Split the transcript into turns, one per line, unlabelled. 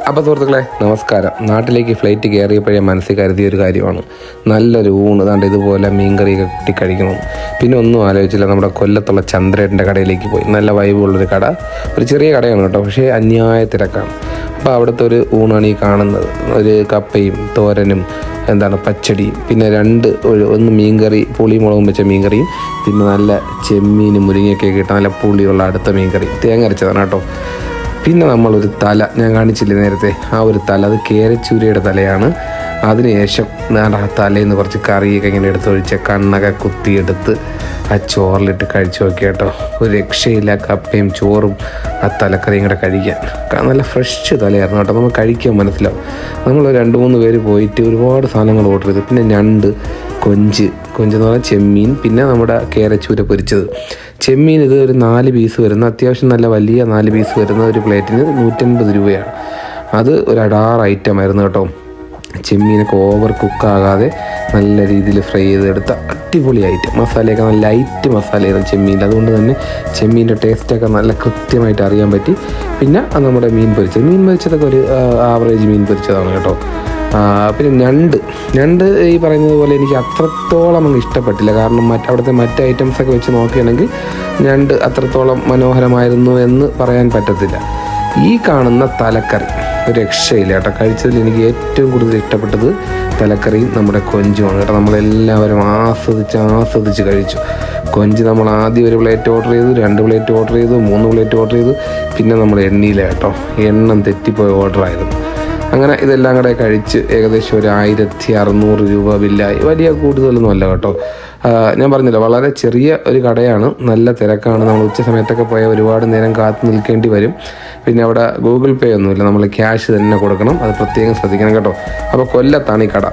അപ്പോൾ സുഹൃത്തുക്കളെ നമസ്കാരം. നാട്ടിലേക്ക് ഫ്ലൈറ്റ് കയറിയപ്പോഴേ മനസ്സിൽ കരുതിയ ഒരു കാര്യമാണ് നല്ലൊരു ഊണ്. അതാണ്ട് ഇതുപോലെ മീൻകറിയൊക്കെ കൂട്ടി കഴിക്കണം. പിന്നെ ഒന്നും ആലോചിച്ചില്ല, നമ്മുടെ കൊല്ലത്തുള്ള ചന്ദ്രേട്ടൻ്റെ കടയിലേക്ക് പോയി. നല്ല വൈബുള്ളൊരു കട, ഒരു ചെറിയ കടയാണ് കേട്ടോ, പക്ഷേ അന്യായ തിരക്കാണ്. അപ്പോൾ അവിടുത്തെ ഒരു ഊണാണ് ഈ കാണുന്നത്. ഒരു കപ്പയും തോരനും പച്ചടിയും, പിന്നെ ഒന്ന് മീൻകറി, പുളി മുളകും വെച്ച മീൻകറിയും, പിന്നെ നല്ല ചെമ്മീനും മുരിങ്ങയൊക്കെ കിട്ടാൻ നല്ല പുളിയുള്ള അടുത്ത മീൻകറി, തേങ്ങ അരച്ചതാണ് കേട്ടോ. പിന്നെ നമ്മളൊരു തല ഞാൻ കാണിച്ചില്ലേ നേരത്തെ, ആ ഒരു തല, അത് കേരച്ചൂരയുടെ തലയാണ്. അതിനുശേഷം ആ തലേന്ന് കുറച്ച് കറിയൊക്കെ ഇങ്ങനെ എടുത്തൊഴിച്ച് കണ്ണൊക്കെ കുത്തിയെടുത്ത് ആ ചോറിലിട്ട് കഴിച്ചു നോക്കി കേട്ടോ. ഒരു രക്ഷയില്ല, കപ്പയും ചോറും ആ തലക്കറിയും കൂടെ കഴിക്കാൻ. നല്ല ഫ്രഷ് തലയായിരുന്നു കേട്ടോ, നമുക്ക് കഴിക്കാൻ മനസ്സിലാവും. നമ്മൾ 2-3 പേര് പോയിട്ട് ഒരുപാട് സാധനങ്ങൾ ഓർഡർ ചെയ്തു. പിന്നെ ഞണ്ട്, കൊഞ്ച് എന്ന് പറഞ്ഞാൽ ചെമ്മീൻ, പിന്നെ നമ്മുടെ കേരച്ചൂര പൊരിച്ചത്. ചെമ്മീൻ ഇത് ഒരു 4 പീസ് വരുന്ന, അത്യാവശ്യം നല്ല വലിയ 4 പീസ് വരുന്ന ഒരു പ്ലേറ്റിന് 150 രൂപയാണ്. അത് ഒരു അടാറ് ഐറ്റമായിരുന്നു കേട്ടോ. ചെമ്മീനൊക്കെ ഓവർ കുക്കാകാതെ നല്ല രീതിയിൽ ഫ്രൈ ചെയ്തെടുത്ത അടിപൊളി ഐറ്റം. മസാലയൊക്കെ നല്ല ലൈറ്റ് മസാലയായിരുന്നു ചെമ്മീൻ, അതുകൊണ്ട് തന്നെ ചെമ്മീൻ്റെ ടേസ്റ്റൊക്കെ നല്ല കൃത്യമായിട്ട് അറിയാൻ പറ്റി. പിന്നെ നമ്മുടെ മീൻ പൊരിച്ചതൊക്കെ ഒരു ആവറേജ് മീൻ പൊരിച്ചതാണ് കേട്ടോ. പിന്നെ ഞണ്ട് ഈ പറയുന്നത് പോലെ എനിക്ക് അത്രത്തോളം അങ്ങ് ഇഷ്ടപ്പെട്ടില്ല. കാരണം അവിടുത്തെ മറ്റ് ഐറ്റംസൊക്കെ വെച്ച് നോക്കുകയാണെങ്കിൽ ഞണ്ട് അത്രത്തോളം മനോഹരമായിരുന്നു എന്ന് പറയാൻ പറ്റത്തില്ല. ഈ കാണുന്ന തലക്കറി ഒരു രക്ഷയില്ല കേട്ടോ. കഴിച്ചതിൽ എനിക്ക് ഏറ്റവും കൂടുതൽ ഇഷ്ടപ്പെട്ടത് തലക്കറിയും നമ്മുടെ കൊഞ്ചുമാണ് കേട്ടോ. നമ്മളെല്ലാവരും ആസ്വദിച്ച് കഴിച്ചു. കൊഞ്ച് നമ്മൾ ആദ്യം ഒരു പ്ലേറ്റ് ഓർഡർ ചെയ്തു, 2 പ്ലേറ്റ് ഓർഡർ ചെയ്തു, 3 പ്ലേറ്റ് ഓർഡർ ചെയ്തു. പിന്നെ നമ്മൾ എണ്ണയില്ല കേട്ടോ, എണ്ണം തെറ്റിപ്പോയ ഓർഡറായിരുന്നു. അങ്ങനെ ഇതെല്ലാം കൂടെ കഴിച്ച് ഏകദേശം ഒരു 1600 രൂപ ബില്ലായി. വലിയ കൂടുതലൊന്നും അല്ല കേട്ടോ. ഞാൻ പറഞ്ഞില്ല, വളരെ ചെറിയ ഒരു കടയാണ്, നല്ല തിരക്കാണ്. നമ്മൾ ഉച്ച സമയത്തൊക്കെ പോയാൽ ഒരുപാട് നേരം കാത്തു നിൽക്കേണ്ടി വരും. പിന്നെ അവിടെ ഗൂഗിൾ പേ ഒന്നുമില്ല, നമ്മൾ ക്യാഷ് തന്നെ കൊടുക്കണം, അത് പ്രത്യേകം ശ്രദ്ധിക്കണം കേട്ടോ. അപ്പോൾ കൊല്ലത്താണ് ഈ കട.